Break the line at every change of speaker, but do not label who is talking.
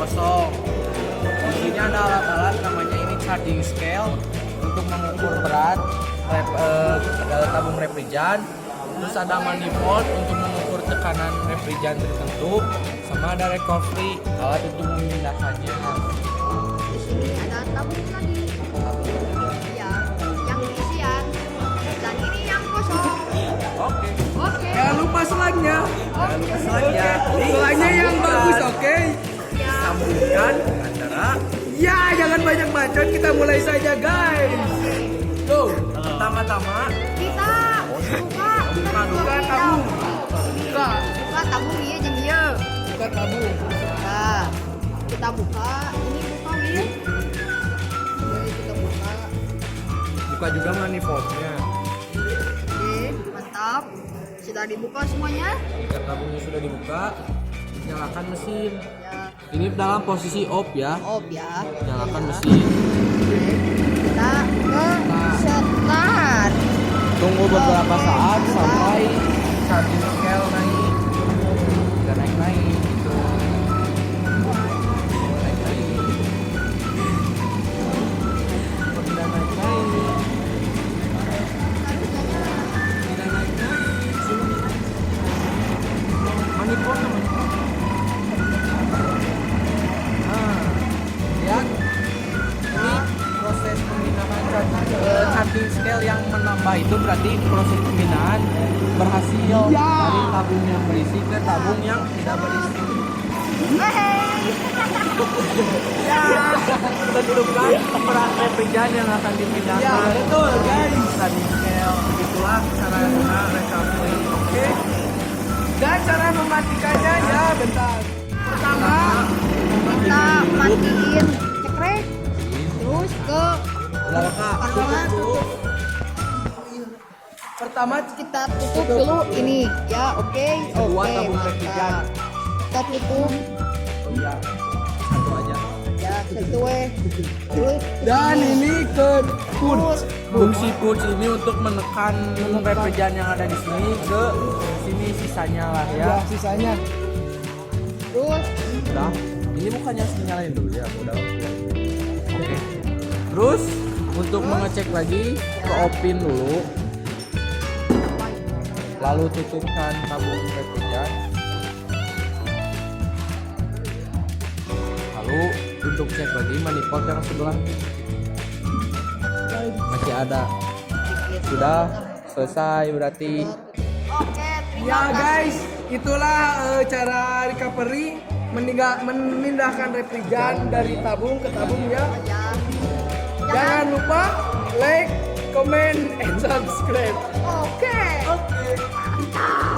kosong. Di sini ada alat-alat namanya ini charging scale untuk mengukur berat tabung refrigeran. Terus ada manifold untuk mengukur tekanan refrigeran tertentu, sama ada recovery alat untuk memindahkannya.
Di sini ada tabung lagi. Ya, yang isian. Dan ini yang kosong.
Oke.
Oke.
Jangan lupa selangnya.
Selangnya.
Selangnya yang bagus, oke?
Ya.
Sambungkan antara.
Ya, jangan banyak bacot. Kita mulai saja, guys. Go.
Pertama-tama
Kita buka
tabung.
buka tabung ya jeng ya.
Buka tabung.
Nah, kita buka. Ini buka Wil. Oke, kita buka.
Buka juga manifoldnya.
Oke, mantap. Sudah dibuka semuanya?
Jika tabungnya sudah dibuka, nyalakan mesin.
Ya.
Ini dalam posisi off ya.
Off ya.
Nyalakan
Ya.
mesin.
Oke. Kita ke start.
Tunggu beberapa
Oke,
saat
kita-
sampai charging scale naik. Udah naik gitu. Naik. Udah naik. Tidak naik. Manifold namanya. Nah, lihat. Ini proses pembinaan charging scale yang menambah itu berarti proses pembinaan berhasil dari tabung yang berisi ke tabung yang tidak berisi. Ya, tentukan berat refrigeran yang akan dipindahkan.
Ya, betul, guys.
Charging scale itulah cara guna recovery. Oke.
Dan cara mematikannya ya, bentar.
Pertama, kita matiin cekrek. Terus ke pertama tutup.
Pertama,
Kita tutup dulu ini ya, oke.
Kedua,
Oke,
tabung
mantap.
refrigeran.
Kita tutup
Oh iya, satu aja.
ya sesuai. Terus
dan ini ke pun.
terus
Fungsi push ini untuk menekan refrigeran yang ada di sini ke sini sisanya lah
Ya,
ya.
sisanya.
terus
Udah. Ini bukannya harus dinyalain dulu ya, udah. Oke. Terus untuk mengecek lagi ke open dulu. Lalu tutupkan tabung refrigeran. Lalu untuk cek lagi manifold yang sebelah masih ada.
dikit.
Sudah selesai berarti.
Oke, terima
Ya,
kasih.
guys, itulah cara recovery memindahkan refrigeran dari tabung ke tabung ya.
Ya.
Jangan lupa like, comment, and subscribe.
Oke.
Oke.
Mantap.